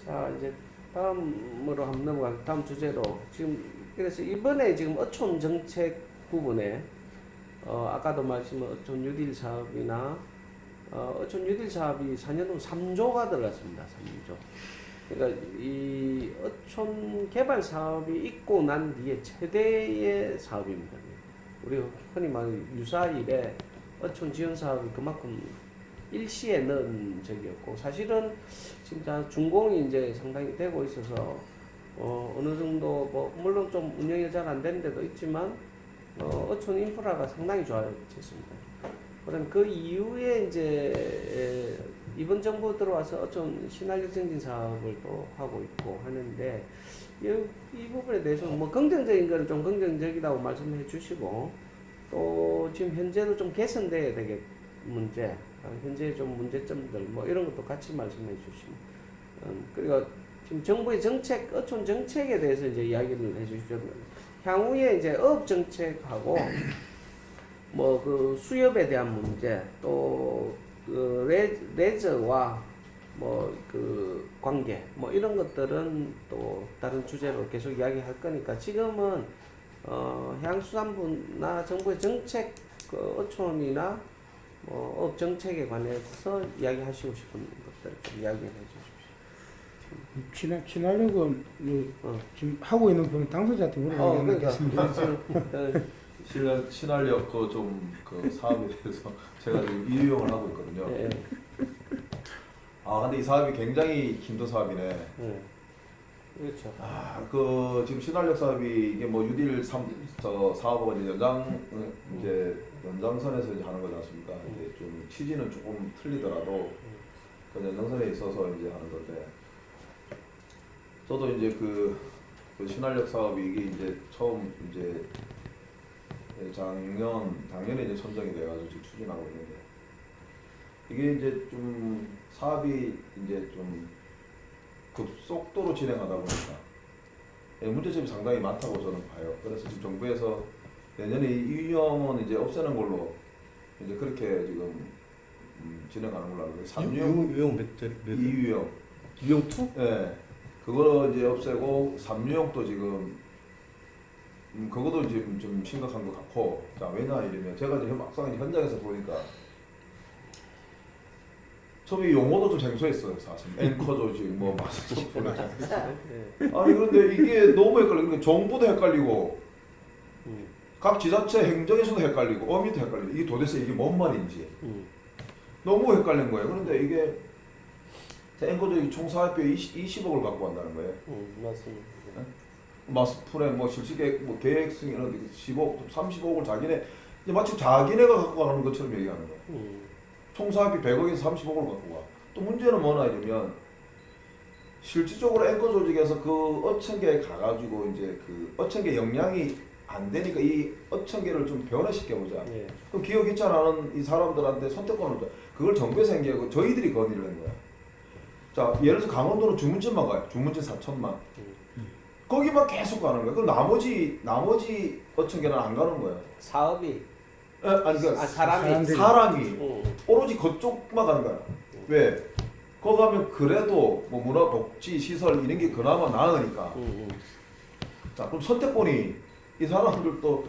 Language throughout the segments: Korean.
자, 이제 다음으로 한번 넘어갈 다음 주제로 지금 그래서 이번에 지금 어촌 정책 부분에 아까도 말씀한 어촌 뉴딜 사업이나 어촌 뉴딜 사업이 4년 후 3조가 들어갔습니다. 3조. 그러니까 이 어촌 개발 사업이 있고 난 뒤에 최대의 사업입니다. 우리 흔히 말하는 유사일에 어촌 지원 사업이 그만큼 일시에 넣은 적이었고, 사실은 진짜 준공이 이제 상당히 되고 있어서 어느 정도 뭐 물론 좀 운영이 잘 안 되는 데도 있지만 어촌 인프라가 상당히 좋아졌습니다. 그럼 그 이후에 이제 이번 정부 들어와서 어촌 신활력 증진 사업을 또 하고 있고 하는데, 이 부분에 대해서 뭐 긍정적인 거는 좀 긍정적이라고 말씀해 주시고, 또 지금 현재도 좀 개선돼야 되겠 문제, 현재 좀 문제점들 뭐 이런 것도 같이 말씀해 주시면, 그리고 지금 정부의 정책, 어촌 정책에 대해서 이제 이야기를 해 주시죠. 향후에 이제 어업 정책하고 뭐 그 수협에 대한 문제, 또 그 레저와 뭐 그 관계 뭐 이런 것들은 또 다른 주제로 계속 이야기할 거니까, 지금은 해양수산부나 정부의 정책, 그 어촌이나 뭐 업 정책에 관해서 이야기하시고 싶은 것들 좀 이야기해 주십시오. 친환력은 지금 하고 있는 분 당사자한테 물어봐야 되겠습니다. 신활력 그 사업에 대해서 제가 지금 이용을 하고 있거든요. 네. 아 근데 이 사업이 굉장히 힘든 사업이네. 네. 그렇죠. 그 지금 신활력 사업이 이게 뭐 유딜 사업하고 이제 연장선에서 이제 하는 거지 않습니까? 이제 좀 취지는 조금 틀리더라도 그 연장선에 있어서 이제 하는 건데, 저도 이제 그 신활력 사업이 이게 이제 처음 이제 작년에 이제 선정이 돼가지고 지금 추진하고 있는데, 이게 이제 좀 사업이 이제 좀 급속도로 진행하다 보니까 문제점이 상당히 많다고 저는 봐요. 그래서 지금 정부에서 내년에 이 유형은 이제 없애는 걸로 이제 그렇게 지금 진행하는 걸로 알고 있어요. 유형 몇? 이유형. 유형 2? 네. 그거 이제 없애고 3유형도 지금 그것도 지금 좀 심각한 것 같고, 자 왜냐 이러면 제가 이제 막상 이제 현장에서 보니까 처음에 용어도 좀 생소했어요. 사실 앵커 조직 뭐 마스터 플랜. 아니 그런데 이게 너무 헷갈려. 그러니까 정부도 앵커리고 각 지자체 행정에서도 헷갈리고 어미도 헷갈리고, 이게 도대체 이게 뭔 말인지 너무 헷갈린 거예요. 그런데 이게 앵커 조직 총 사업비 20억을 갖고 간다는 거예요. 맞습니다. 마스프레 뭐 실시계획 뭐 계획승 이런 데 15억, 30억을 자기네 마치 자기네가 갖고 가는 것처럼 얘기하는 거예요. 총 사업비 100억에서 30억을 갖고 가. 또 문제는 뭐나 이러면 실질적으로 앵커 조직에서 그 어천계에 가가지고 이제 그 어천계 역량이 안 되니까 이 어천계를 좀 변화시켜 보자. 네. 그럼 기업 기차라는 이 사람들한테 선택권을 줘. 그걸 정부에서 생기고 저희들이 건의를 한 거야. 자 예를 들어서 강원도는 주문진만 가요. 주문진 4천만. 거기만 계속 가는 거야. 그럼 나머지 어천계는 안 가는 거야. 사업이 아니 그러니까 사람이 오로지 그쪽만 가는 거야. 왜? 거기 가면 그래도 뭐 문화 복지 시설 이런 게 그나마 나으니까. 자 그럼 선택권이 이 사람들도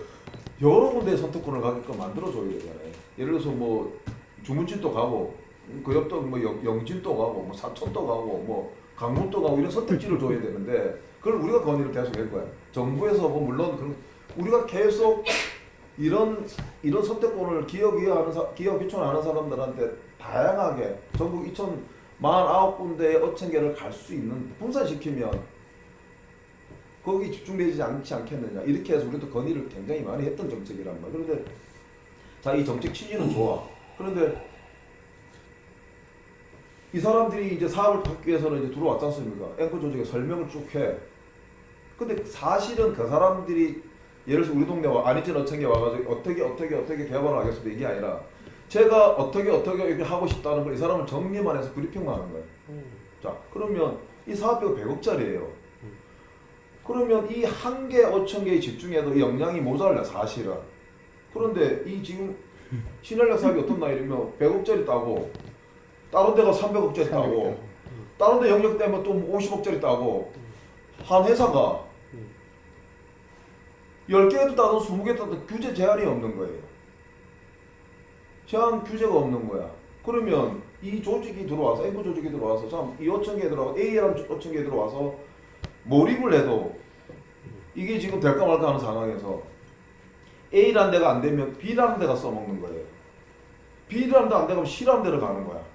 여러 군데 선택권을 가게끔 만들어줘야 되잖아요. 예를 들어서 뭐 주문진도 가고 그 옆도 뭐 영진도 가고 뭐 사천도 가고 뭐 강원도 가고 이런 선택지를 줘야 되는데, 그걸 우리가 건의를 계속 할 거야. 정부에서 뭐 물론 그런 우리가 계속 이런 선택권을 기업 기촌하는 사람들한테 다양하게 전국 2,049군데의 어천계를 갈 수 있는 분산시키면 거기 집중되지 않지 않겠느냐, 이렇게 해서 우리도 건의를 굉장히 많이 했던 정책이란 말이야. 그런데 자 이 정책 취지는 좋아. 그런데 이 사람들이 이제 사업을 받기 위해서는 이제 들어왔지 않습니까? 앵커 조직에 설명을 쭉 해. 근데 사실은 그 사람들이 예를 들어서 우리 동네 안희진 어천계 와가지고 어떻게 개발을 하겠습니다 이게 아니라, 제가 어떻게 이렇게 하고 싶다는 걸 이 사람은 정리만 해서 브리핑만 하는 거예요. 자 그러면 이 사업비가 100억짜리예요. 그러면 이 한 개 어천계에 집중해도 이 역량이 모자라 사실은. 그런데 이 지금 신활력 사업이 어떻나 이러면 100억짜리 따고 다른 데가 300억짜리 따고 다른 데 영역 때문에 또 50억짜리 따고 한 회사가 10개도 따든 20개 따든 규제 제한이 없는 거예요. 제한 규제가 없는 거야. 그러면 이 조직이 들어와서 앵커 조직이 들어와서 참 이 5,000개 들어와서 A라는 5,000개 들어와서 몰입을 해도 이게 지금 될까 말까 하는 상황에서 A라는 데가 안 되면 B라는 데가 써먹는 거예요. B라는 데 안 되면 C라는 데를 가는 거야.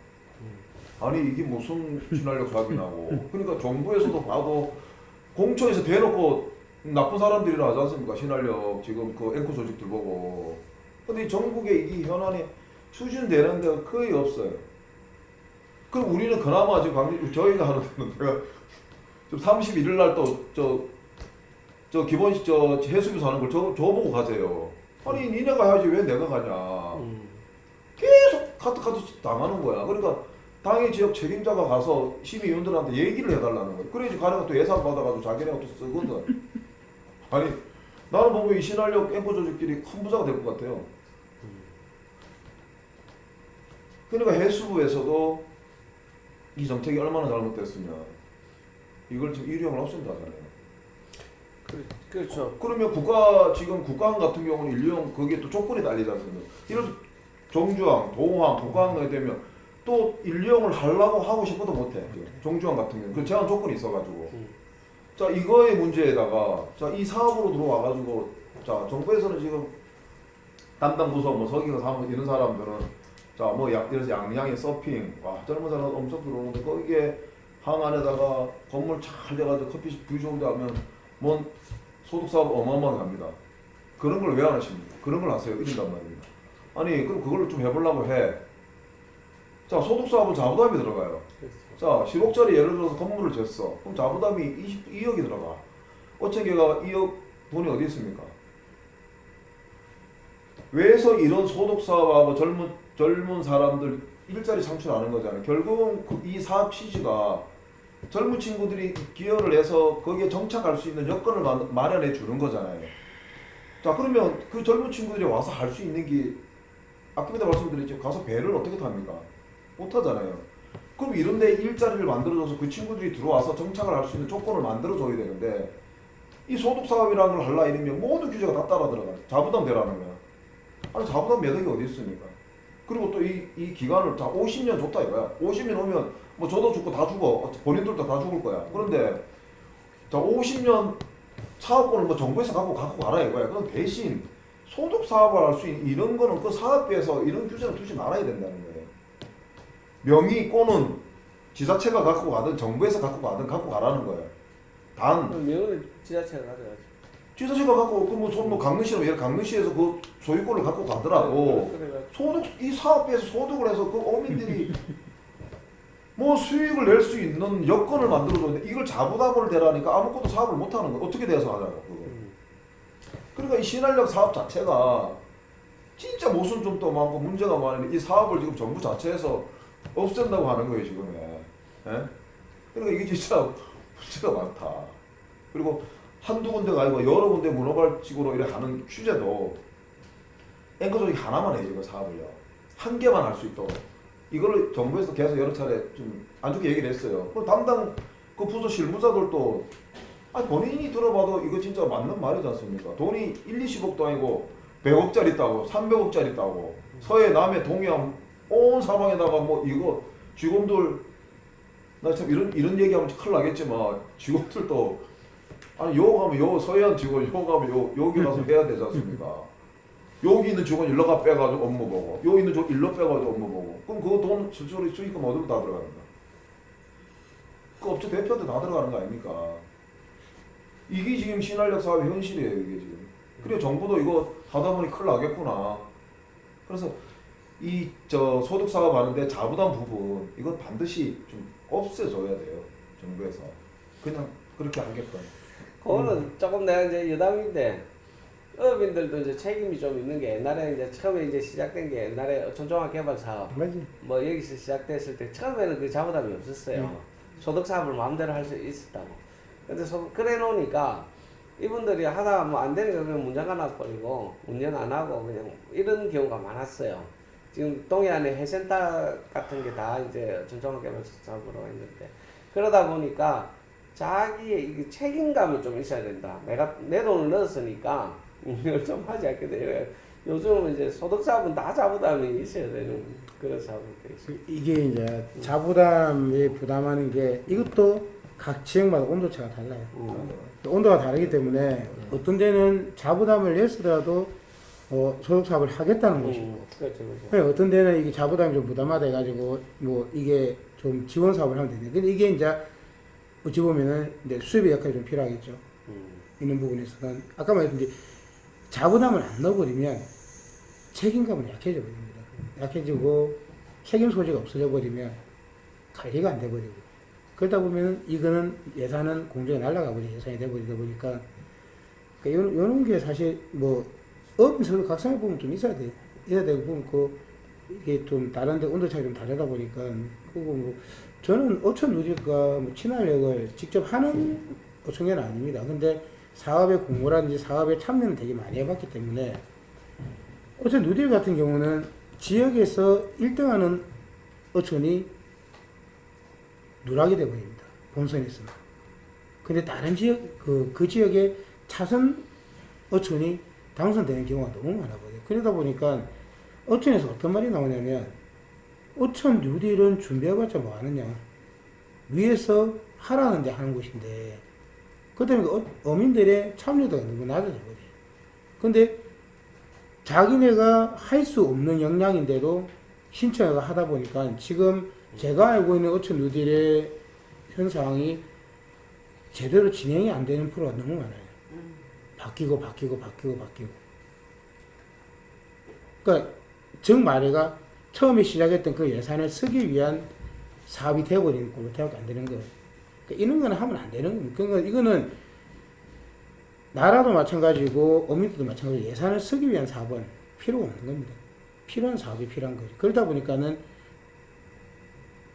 아니 이게 무슨 친환력 사업이 나고 그러니까 정부에서도 봐도 공청에서 대놓고 나쁜 사람들이라 하지 않습니까? 친환력 지금 그 앵커 조직들 보고. 근데 이 전국에 이 현안이 추진되는 데가 거의 없어요. 그럼 우리는 그나마 지금 저희가 하는 데는 내가 지금 31일 날 또 저 기본 저 해수부 사는 걸 저보고 가세요. 아니 니네가 해야지 왜 내가 가냐. 계속 카트 당하는 거야. 그러니까 당의 지역 책임자가 가서 시민위원들한테 얘기를 해달라는 거예요. 그래야지 가네가 또 예산 받아가지고 자기네가 또 쓰거든. 아니 나는 보면 이 신한력 앵커 조직끼리 큰 부자가 될 것 같아요. 그러니까 해수부에서도 이 정책이 얼마나 잘못됐으냐 이걸 지금 일용을 없앤다 하잖아요. 그렇죠. 그러면 지금 국가항 같은 경우는 일용 거기에 또 조건이 달리지 않습니까? 이런 정주항, 동항, 북항에 되면 또 일용을 하려고 하고 싶어도 못해. 정주항 같은 경우는 그 제한 조건이 있어가지고. 자 이거의 문제에다가 자 이 사업으로 들어와가지고 자 정부에서는 지금 담당 부서 뭐 서기가 사무 이런 사람들은 자 뭐 예를 양양에 서핑 와 젊은 사람 엄청 들어오는데 거기에 항 안에다가 건물 잘 돼가지고 커피숍 뷰 좋은데 하면 뭐 소득 사업 어마어마하게 합니다. 그런 걸 왜 안 하십니까? 그런 걸 하세요 이런단 말입니다. 아니 그럼 그걸로 좀 해보려고 해. 자 소득 사업은 자부담이 들어가요. 자 10억짜리 예를 들어서 건물을 졌어. 그럼 자부담이 2억이 들어가. 5,000개가 2억 돈이 어디 있습니까? 왜서 이런 소득 사업하고 젊은 사람들 일자리 창출하는 거잖아요. 결국은 이 사업 취지가 젊은 친구들이 기여를 해서 거기에 정착할 수 있는 여건을 마련해 주는 거잖아요. 자 그러면 그 젊은 친구들이 와서 할 수 있는 게 아까 말씀드렸죠. 가서 배를 어떻게 탑니까? 못 하잖아요. 그럼 이런 데 일자리를 만들어줘서 그 친구들이 들어와서 정착을 할 수 있는 조건을 만들어줘야 되는데 이 소득사업이라는 걸 하려 이러면 모든 규제가 다 따라 들어가요. 자부담 되라는 거야. 아니 자부담 매덕이 어디 있습니까? 그리고 또 이 기간을 자 50년 줬다 이거야. 50년 오면 뭐 저도 죽고 다 죽어. 본인들도 다 죽을 거야. 그런데 자 50년 사업권을 뭐 정부에서 갖고 가라 이거야. 그럼 대신 소득 사업을 할 수 있는 이런 거는 그 사업비에서 이런 규제는 두지 말아야 된다는 거예요. 명의 꼴은 지자체가 갖고 가든 정부에서 갖고 가든 갖고 가라는 거예요. 단 명의는 지자체가 가져가지. 지자체가 갖고 뭐 강릉시로 예를 강릉시에서 그 소유권을 갖고 가더라도 소득 이 사업비에서 소득을 해서 그 어민들이 뭐 수익을 낼 수 있는 여건을 만들어줬는데 이걸 자부담을 대라니까 아무것도 사업을 못 하는 거 어떻게 돼서 하냐고 그거. 그러니까 이 신한력 사업 자체가 진짜 모순점도 많고 문제가 많은데 이 사업을 지금 정부 자체에서 없앤다고 하는 거예요 지금. 예? 그러니까 이게 진짜 문제가 많다. 그리고 한두 군데가 아니고 여러 군데 문어발식으로 이렇게 하는 취재도 앵커 조직이 하나만 해요. 이거 사업을요. 한 개만 할 수 있도록. 이거를 정부에서 계속 여러 차례 좀 안 좋게 얘기를 했어요. 그럼 담당 그 부서 실무자들도 아니 본인이 들어봐도 이거 진짜 맞는 말이지 않습니까? 돈이 1, 20억도 아니고 100억짜리 있다고 300억짜리 있다고 서해 남해 동해안 온 사방에다가 뭐 이거 직원들 나 참 이런 얘기하면 큰일 나겠지만 직원들도 아니 요 가면 요 서해안 직원 요 가면 여기 가서 해야 되지 않습니까? 여기 있는 직원 일로 가 빼가지고 업무 보고 여기 있는 직원 일로 빼가지고 업무 보고 그럼 그거 돈 실제로 수익금 어디로 다 들어가는 거야? 그 업체 대표한테 다 들어가는 거 아닙니까? 이게 지금 신한력 사업의 현실이에요 이게 지금. 그래 정부도 이거 하다 보니 큰일 나겠구나. 그래서 이 소득 사업 하는데 자부담 부분 이건 반드시 좀 없애줘야 돼요 정부에서. 그냥 그렇게 하게끔. 그거는 조금 내가 이제 여담인데 어민들도 이제 책임이 좀 있는 게 옛날에 이제 처음에 이제 시작된 게 옛날에 어촌종합 개발 사업 뭐 여기서 시작됐을 때 처음에는 그 자부담이 없었어요. 소득 사업을 마음대로 할 수 있었다고. 근데 그래 놓으니까 이분들이 하다가 뭐 안 되니까 그냥 문장 하나 버리고 운영 안 하고 그냥 이런 경우가 많았어요. 지금 동해안에 해센터 같은 게 다 이제 어촌종합 개발 사업으로 했는데 그러다 보니까 자기의 이 책임감이 좀 있어야 된다. 내가 내 돈을 넣었으니까 이걸 좀 하지 않겠어요. 요즘은 이제 소득자분 다 자부담이 있어야 되는 그런 사업이 돼 있어요. 이게 이제 자부담에 부담하는 게 이것도 각 지역마다 온도차가 달라요. 온도가 다르기 때문에 어떤 데는 자부담을 냈으더라도 소득 사업을 하겠다는 것이고, 그렇죠, 그렇죠. 어떤 데는 이게 자부담이 좀 부담하다 해가지고 뭐 이게 좀 지원 사업을 하면 되는데, 근데 이게 이제 어찌 보면은 이제 수입의 역할이 좀 필요하겠죠. 있는 부분에서는 아까 말했듯이 자부담을 안 넣어버리면 책임감은 약해져 버립니다. 약해지고 책임 소재가 없어져 버리면 관리가 안 돼 버리고, 그러다 보면 이거는 예산은 공중에 날아가 버리 예산이 돼 버리다 보니까, 그러니까 요런 게 사실 뭐 업인서도 각성의 부분 좀 있어야 돼. 있어야 되고 부분 이게 좀 다른데 온도 차이 좀 다르다 보니까, 그리고 뭐 저는 어촌 누리과 뭐 친환력을 직접 하는 어촌계는 아닙니다. 근데 사업의 공모라든지 사업에 참여는 되게 많이 해봤기 때문에, 어촌 누리 같은 경우는 지역에서 1등하는 어촌이 누락이 돼버립니다. 본선에서는. 근데 다른 지역, 그 지역의 차선 어촌이 당선되는 경우가 너무 많아버려요. 그러다 보니까 어촌에서 어떤 말이 나오냐면, 어촌 뉴딜은 준비해봤자 뭐 하느냐. 위에서 하라는데 하는 곳인데, 그 때문에 어민들의 참여도가 너무 낮아져 버려요. 근데 자기네가 할 수 없는 역량인데도 신청을 하다 보니까 지금 제가 알고 있는 어촌 뉴딜의 현상이 제대로 진행이 안 되는 프로가 너무 많아요. 바뀌고. 그러니까 정말에가 처음에 시작했던 그 예산을 쓰기 위한 사업이 되어버리는 걸로 대학도 안 되는 거예요. 그러니까 이런 거는 하면 안 되는 겁니다. 그러니까 이거는 나라도 마찬가지고 어민들도 마찬가지고 예산을 쓰기 위한 사업은 필요가 없는 겁니다. 필요한 사업이 필요한 거죠. 그러다 보니까는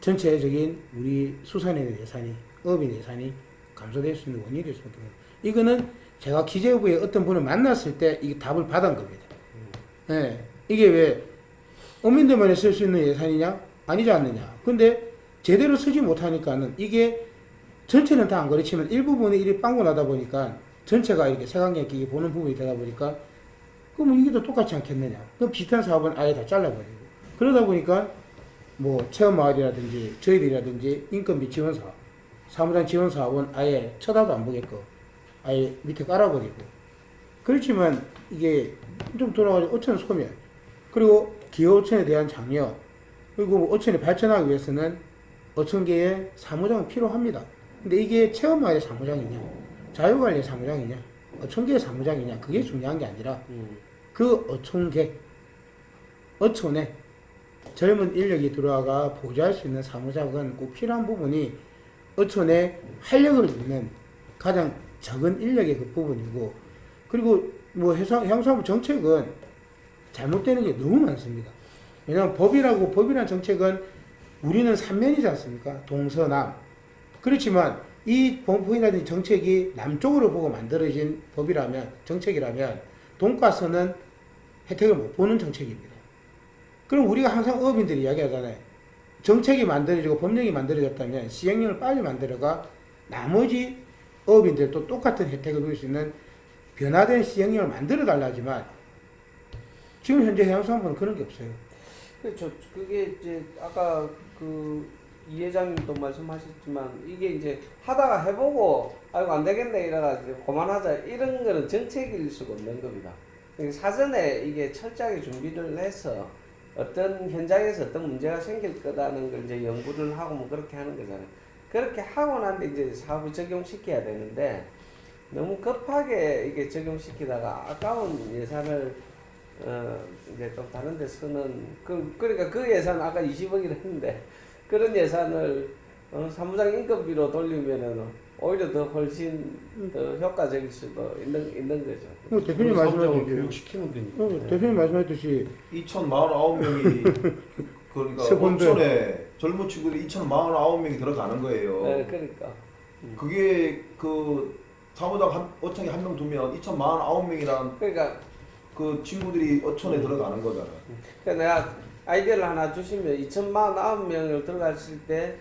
전체적인 우리 수산인의 예산이, 어민 예산이 감소될 수 있는 원인이 될 수밖에 없습니다. 이거는 제가 기재부의 어떤 분을 만났을 때 이 답을 받은 겁니다. 예, 이게 왜 어민들만이 쓸 수 있는 예산이냐? 아니지 않느냐? 근데 제대로 쓰지 못하니까는 이게 전체는 다 안 그렇지만 일부분이 이리 빵꾸 나다 보니까 전체가 이렇게 색안경 끼게 보는 부분이 되다 보니까, 그럼 이게 더 똑같지 않겠느냐? 그럼 비슷한 사업은 아예 다 잘라버리고, 그러다 보니까 뭐 체험마을이라든지 저희들이라든지 인건비 지원 사업, 사무장 지원 사업은 아예 쳐다도 안 보게끔 아예 밑에 깔아버리고, 그렇지만 이게 좀 돌아가지고 어촌 소멸, 그리고 기어어촌에 대한 장려, 그리고 어촌이 발전하기 위해서는 어촌계의 사무장은 필요합니다. 근데 이게 체험마을의 사무장이냐, 자유관리의 사무장이냐, 어촌계의 사무장이냐, 그게 중요한 게 아니라 그 어촌계, 어촌에 젊은 인력이 들어와가 보좌할 수 있는 사무장은 꼭 필요한 부분이 어촌의 활력을 잇는 가장 적은 인력의 그 부분이고, 그리고 뭐 해상사무 정책은 잘못되는 게 너무 많습니다. 왜냐하면 법이라는 정책은 우리는 삼면이지 않습니까? 동서남. 그렇지만 이 법이라든지 정책이 남쪽으로 보고 만들어진 법이라면, 정책이라면 돈가스는 혜택을 못 보는 정책입니다. 그럼 우리가 항상 어민들이 이야기하잖아요. 정책이 만들어지고 법령이 만들어졌다면 시행령을 빨리 만들어가 나머지 어민들도 똑같은 혜택을 누릴 수 있는 변화된 시행령을 만들어 달라지만, 지금 현재 해양수산부는 그런 게 없어요. 그렇죠. 그게 이제 아까 이 회장님도 말씀하셨지만, 이게 이제 하다가 해보고 아이고 안 되겠네 이래가지고 그만하자, 이런 거는 정책일 수가 없는 겁니다. 그러니까 사전에 이게 철저하게 준비를 해서 어떤 현장에서 어떤 문제가 생길 거라는 걸 이제 연구를 하고 뭐 그렇게 하는 거잖아요. 그렇게 하고 난 뒤에 이제 사업을 적용시켜야 되는데, 너무 급하게 이게 적용시키다가 아까운 예산을 이제 좀 다른 데 쓰는, 그러니까 그 예산 아까 20억이라 했는데, 그런 예산을 사무장 인건비로 돌리면은 오히려 더 훨씬 더 효과적일 수도 있는 거죠. 대표님 말씀하셨듯이 교육시키면 되니까. 대표님 말씀하셨듯이 2,049명이 그러니까 어촌에 젊은 친구들이 2,049명이 들어가는 거예요. 네, 그러니까. 그게 그 사무장 어촌에 한 명 두면 2,049명이란 그러니까 그 친구들이 어촌에 들어가는 거잖아요. 그러니까 내가 아이디어를 하나 주시면 2,049명을 들어갔을 때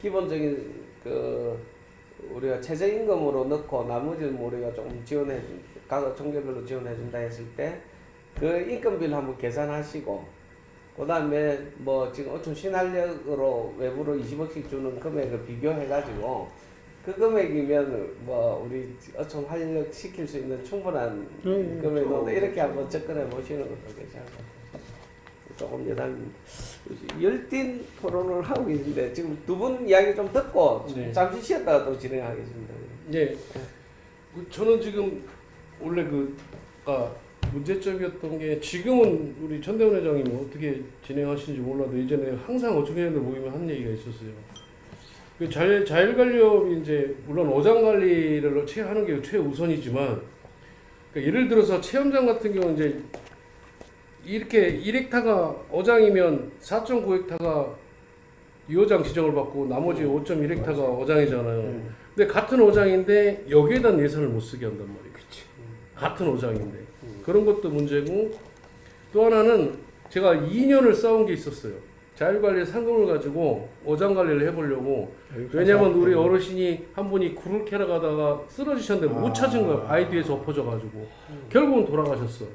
기본적인 그 우리가 최저임금으로 넣고 나머지는 우리가 조금 지원해준 각 종교별로 지원해준다 했을 때 그 인건비를 한번 계산하시고 그다음에 뭐 지금 어촌 신한력으로 외부로 20억씩 주는 금액을 비교해가지고 그 금액이면 뭐 우리 어촌 활력 시킬 수 있는 충분한 금액으로 이렇게 한번 접근해 보시는 것도 괜찮을 것 같아요. 조금 여담 열띤 토론을 하고 계신데 지금 두 분 이야기 좀 듣고 네. 잠시 쉬었다가 또 진행하겠습니다. 네. 저는 지금 원래 문제점이었던 게 지금은 우리 천대원 회장이 뭐 어떻게 진행하시는지 몰라도 예전에 항상 어촌회장들 모이면 한 얘기가 있었어요. 그 자율관리업이 이제 물론 어장 관리를 하는 게 최우선이지만 그러니까 예를 들어서 체험장 같은 경우는 이제 이렇게 1헥타가 어장이면 4.9헥타가 유어장 지정을 받고 나머지 5.1헥타가 어장이잖아요. 근데 같은 어장인데 여기에 대한 예산을 못 쓰게 한단 말이에요. 같은 어장인데 그런 것도 문제고 또 하나는 제가 2년을 싸운 게 있었어요. 자율관리 상금을 가지고 어장 관리를 해보려고. 왜냐면 우리 어르신이 한 분이 굴을 캐러 가다가 쓰러지셨는데 못 찾은 거예요. 바위 뒤에서 엎어져가지고 결국은 돌아가셨어.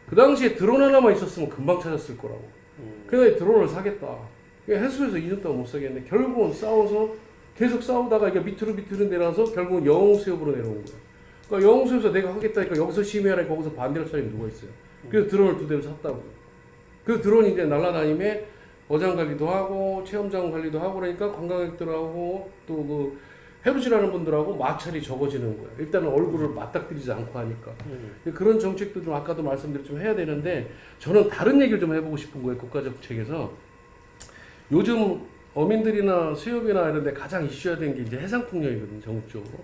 그 당시에 드론 하나만 있었으면 금방 찾았을 거라고. 그래서 드론을 사겠다. 해수에서 2년 동안 못 사겠는데 결국은 싸워서 계속 싸우다가 이게 밑으로 내려와서 결국은 영웅수협으로 내려온 거야. 그러니까 영웅수협에서 내가 하겠다니까 여기서 심의하라 거기서 반대할 사람이 누가 있어요. 그래서 드론을 2대를 샀다고요. 그 드론이 이제 날아다니며 어장 관리도 하고 체험장 관리도 하고 그러니까 관광객들하고 또 그 해루질하는 분들하고 마찰이 적어지는 거예요. 일단은 얼굴을 맞닥뜨리지 않고 하니까. 그런 정책도 좀 아까도 말씀드렸지만 해야 되는데 저는 다른 얘기를 좀 해보고 싶은 거예요. 국가정책에서. 요즘 어민들이나 수협이나 이런 데 가장 이슈화 된 게 이제 해상폭력이거든요. 전국적으로.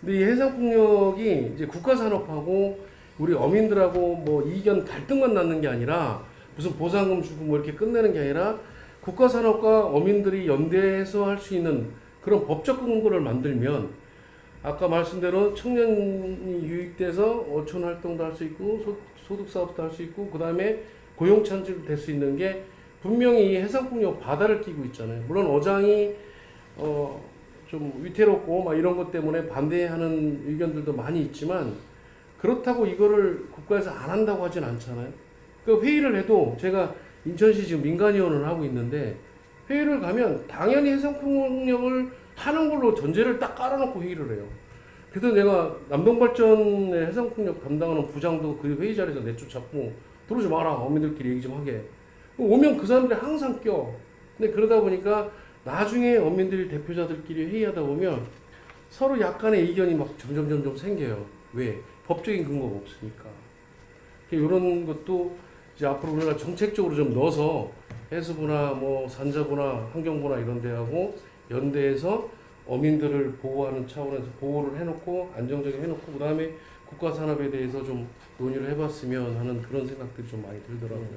근데 이 해상폭력이 이제 국가산업하고 우리 어민들하고 뭐 이견 갈등만 낳는 게 아니라 무슨 보상금 주고 뭐 이렇게 끝내는 게 아니라 국가산업과 어민들이 연대해서 할 수 있는 그런 법적 근거를 만들면 아까 말씀대로 청년이 유익돼서 어촌 활동도 할 수 있고 소득 사업도 할 수 있고 그 다음에 고용 창출도 될 수 있는 게 분명히 이 해상폭력 바다를 끼고 있잖아요. 물론 어장이 좀 위태롭고 막 이런 것 때문에 반대하는 의견들도 많이 있지만 그렇다고 이거를 국가에서 안 한다고 하진 않잖아요. 그 회의를 해도 제가 인천시 지금 민간위원을 하고 있는데 회의를 가면 당연히 해상폭력을 하는 걸로 전제를 딱 깔아놓고 회의를 해요. 그래서 내가 남동발전의 해상폭력 담당하는 부장도 그 회의 자리에서 내쫓았고 들어오지 마라 어민들끼리 얘기 좀 하게. 오면 그 사람들이 항상 껴. 근데 그러다 보니까 나중에 어민들 대표자들끼리 회의하다 보면 서로 약간의 이견이 막 점점 생겨요. 왜? 법적인 근거가 없으니까. 이런 것도 이제 앞으로 우리가 정책적으로 좀 넣어서 해수부나 뭐 산자부나 환경부나 이런 데하고 연대해서 어민들을 보호하는 차원에서 보호를 해놓고 안정적인 해놓고 그 다음에 국가 산업에 대해서 좀 논의를 해봤으면 하는 그런 생각들이 좀 많이 들더라고요.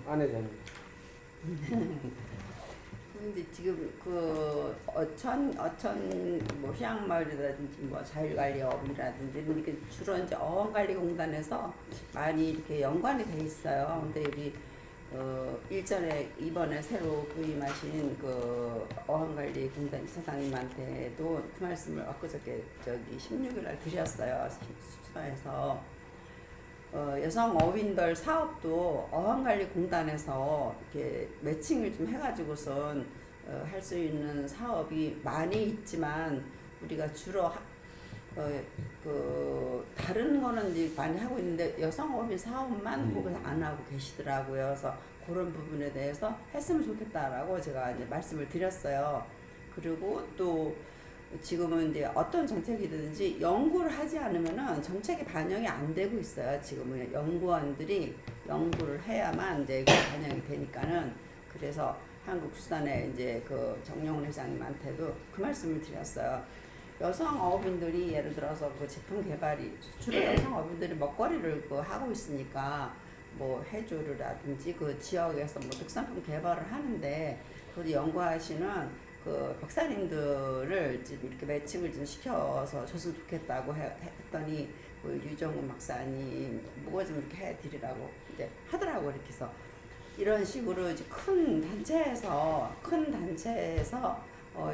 안회장님. 근데 지금 그 어촌 뭐 휴양마을이라든지 뭐 자율관리업이라든지 이렇게 주로 이제 어원관리공단에서 많이 이렇게 연관이 돼 있어요. 근데 우리 일전에 이번에 새로 부임하신 그 어원관리공단 이사장님한테도 그 말씀을 엊그저께 16일날 드렸어요. 수사에서. 여성 어민들 사업도 어항관리공단에서 이렇게 매칭을 좀 해가지고선 할 수 있는 사업이 많이 있지만 우리가 주로 그 다른 거는 이제 많이 하고 있는데 여성 어민 사업만 거기서 안 하고 계시더라고요. 그래서 그런 부분에 대해서 했으면 좋겠다라고 제가 이제 말씀을 드렸어요. 그리고 또 지금은 이제 어떤 정책이든지 연구를 하지 않으면은 정책이 반영이 안 되고 있어요. 지금은 연구원들이 연구를 해야만 이제 반영이 되니까는. 그래서 한국수산의 이제 그 정영훈 회장님한테도 그 말씀을 드렸어요. 여성 어업인들이 예를 들어서 그 제품 개발이 주로 여성 어업인들이 먹거리를 그 하고 있으니까 뭐 해조류라든지 그 지역에서 뭐 특산품 개발을 하는데 그 연구하시는 그 박사님들을 지금 이렇게 매칭을 좀 시켜서 줬으면 좋겠다고 했더니 그 유정훈 박사님 뭐가 좀 이렇게 해드리라고 이제 하더라고. 이렇게 해서 이런 식으로 이제 큰 단체에서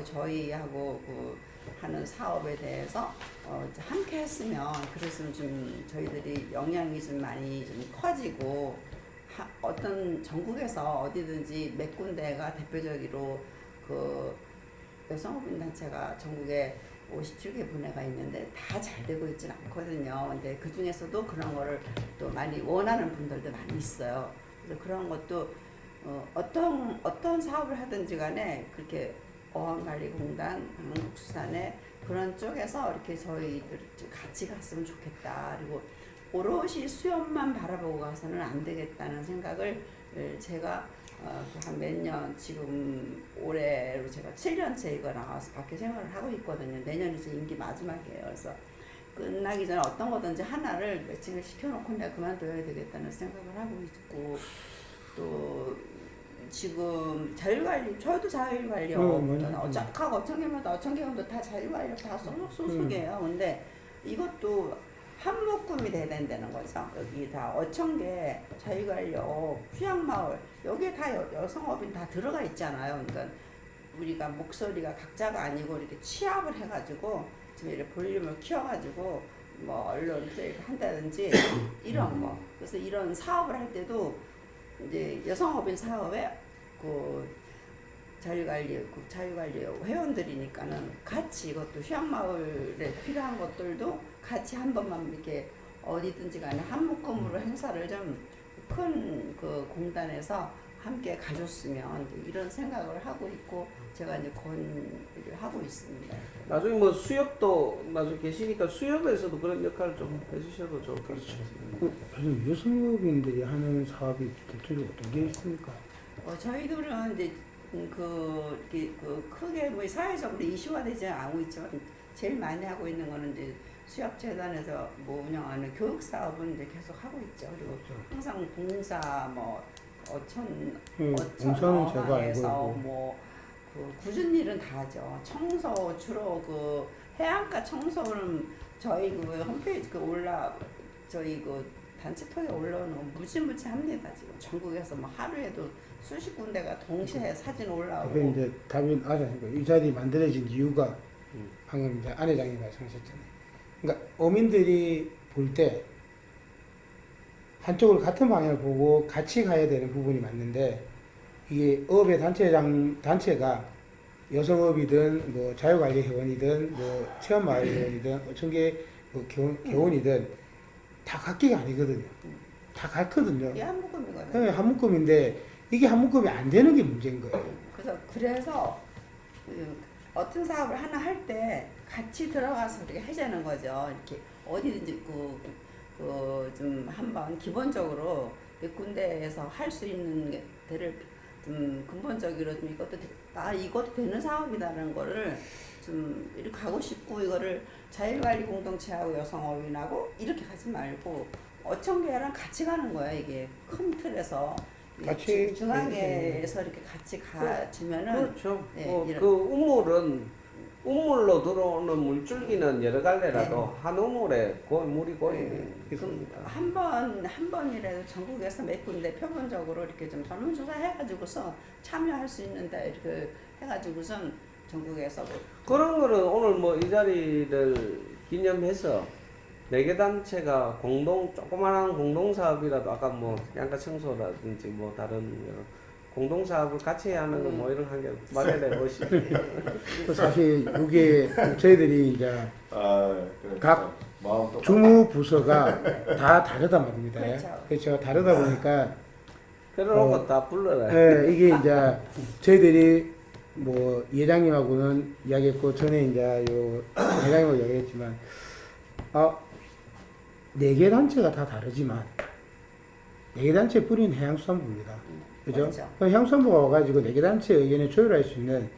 저희하고 그 하는 사업에 대해서 이제 함께 했으면 그랬으면 좀 저희들이 영향이 좀 많이 좀 커지고 어떤 전국에서 어디든지 몇 군데가 대표적으로 그 여성업인 단체가 전국에 57개 분야가 있는데 다 잘 되고 있지는 않거든요. 근데 그 중에서도 그런 거를 또 많이 원하는 분들도 많이 있어요. 그래서 그런 것도 어떤 사업을 하든지 간에 그렇게 어항관리공단, 한국수산에 그런 쪽에서 이렇게 저희들 같이 갔으면 좋겠다. 그리고 오롯이 수협만 바라보고 가서는 안 되겠다는 생각을 제가 한 몇 년 지금 올해로 제가 7년째 이거 나와서 밖에 생활을 하고 있거든요. 내년이 제 임기 마지막이에요. 그래서 끝나기 전에 어떤 거든지 하나를 매칭을 시켜놓고 내가 그만둬야 되겠다는 생각을 하고 있고 또 지금 자율관리 저도 자율관리업 어청계마다 다 자율관리업 다 소속이에요. 근데 이것도 한 묶음이 돼야 된다는 거죠. 여기 다 어청계, 자유관리업, 휴양마을 여기에 다 여성업인 다 들어가 있잖아요. 그러니까 우리가 목소리가 각자가 아니고 이렇게 취합을 해가지고 지금 이렇게 볼륨을 키워가지고 뭐 언론 플레이를 한다든지 이런 거. 그래서 이런 사업을 할 때도 이제 여성업인 사업에 그 자율관리 회원들이니까는 같이 이것도 휴양마을에 필요한 것들도 같이 한 번만 이렇게 어디든지 간에 한 묶음으로 행사를 좀 큰 그 공단에서 함께 가졌으면 이런 생각을 하고 있고 제가 이제 건의를 하고 있습니다. 나중에 뭐 수협도 나중에 계시니까 수협에서도 그런 역할을 좀 해주셔도 좋을 것 같아요. 여성업인들이 하는 사업이 대체로 어떤 게 있습니까? 저희들은 이제 그 크게 뭐 사회적으로 이슈화되지 않고 있지만 제일 많이 하고 있는 거는 이제 수협재단에서 뭐 운영하는 교육 사업은 이제 계속 하고 있죠. 그리고 항상 봉사 뭐 봉사는 제가 알고 있고 뭐그 굳은 일은 다 하죠. 청소 주로 그 해안가 청소는 저희 그 홈페이지 저희 그 단체톡에 올라오는 거 무지무지합니다. 지금 전국에서 뭐 하루에도 수십 군데가 동시에 사진 올라오고. 그 이제 답이 아셨습니까? 이 자리 만들어진 이유가 방금 이제 안 회장님 말씀하셨잖아요. 그러니까 어민들이 볼 때 한쪽을 같은 방향을 보고 같이 가야 되는 부분이 맞는데 이게 업의 단체가 여성업이든 뭐 자유관리 회원이든 뭐 체험마을 회원이든 어청계 뭐 교원이든 다 같기가 아니거든요. 다 같거든요. 이게 한 묶음이거든요. 네, 한 묶음인데 이게 한 묶음이 안 되는 게 문제인 거예요. 그래서 어떤 사업을 하나 할 때 같이 들어가서 이렇게 하자는 거죠. 이렇게 어디든지 좀 한번 기본적으로 몇 군데에서 할 수 있는 데를 좀 근본적으로 좀 이것도 되는 사업이다라는 거를 좀 이렇게 가고 싶고 이거를 자율관리 공동체하고 여성업인하고 이렇게 가지 말고 어청계랑 같이 가는 거야. 이게 큰 틀에서 같이 중앙에서 이렇게 같이 가주면은 그렇죠. 네, 그 우물로 들어오는 물줄기는 여러 갈래라도 네. 한 우물에 물이 고이는 있습니다. 한 번이라도 전국에서 몇 군데 표본적으로 이렇게 좀 설문조사 해가지고서 참여할 수 있는데 이렇게 해가지고선 전국에서 그런 거는 오늘 뭐 이 자리를 기념해서 4개 단체가 조그마한 공동사업이라도 아까 뭐 양가 청소라든지 뭐 다른 공동 사업을 같이 하는 거 뭐 이런 한게 마련해 보시죠. 사실 이게 저희들이 이제 각 주무 부서가 다 다르다 말입니다. 그렇죠. 다르다 보니까 그러고 다 불러라. 네, 이게 이제 저희들이 뭐 예장님하고는 이야기했고 전에 이제 요 회장님하고 이야기했지만 4개 단체가 다 다르지만 4개 단체 뿌리는 해양수산부입니다. 그죠? 그렇죠. 해양수산부가 와가지고 4개 단체 의견을 조율할 수 있는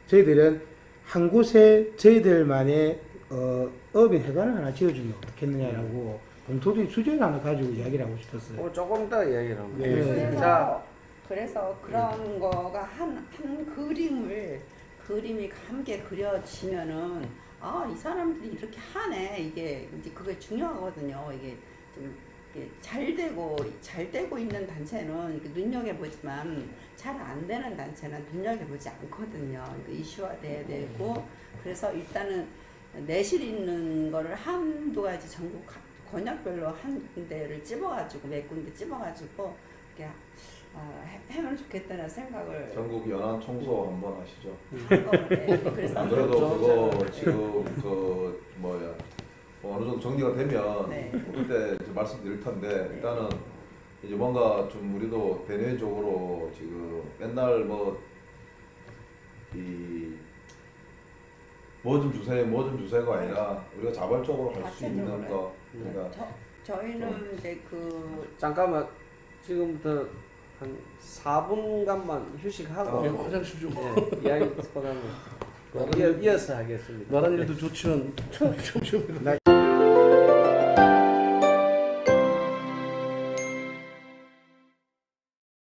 저희들은 한 곳에 저희들만의 어업인 회관을 하나 지어주면 어떻겠느냐라고 공통적인 주제를 하나 가지고 이야기를 하고 싶었어요. 조금 더 이야기를 한번. 네. 그래서 그런 거가 한 그림이 함께 그려지면은 이 사람들이 이렇게 하네. 이게 이제 그게 중요하거든요. 이게 좀 이렇게 잘 되고 있는 단체는 이렇게 눈여겨보지만 잘 안 되는 단체는 눈여겨보지 않거든요. 이슈화돼야 되고 그래서 일단은 내실 있는 거를 한두 가지 전국 권역별로 한 군데를 찝어가지고 몇 군데 찝어가지고 이렇게 하면 좋겠다는 생각을 전국 연안 청소 한번 하시죠. 한꺼번에 그래서 안 그래도 그거 지금 그 뭐야 어느 정도 정리가 되면 네. 그때 이제 말씀드릴 텐데 네. 일단은 이제 뭔가 좀 우리도 대내적으로 지금 맨날 뭐 이 뭐 좀 주세요, 뭐 좀 주세요가 아니라 우리가 자발적으로 할 수 있는 자체적으로. 거 그러니까 저희는 이제 그 잠깐만 지금부터 한 4분간만 휴식하고 네, 화장실 좀. 예, 이야기 꺼내면 이어서 하겠습니다. 나란 일도 좋지만 좀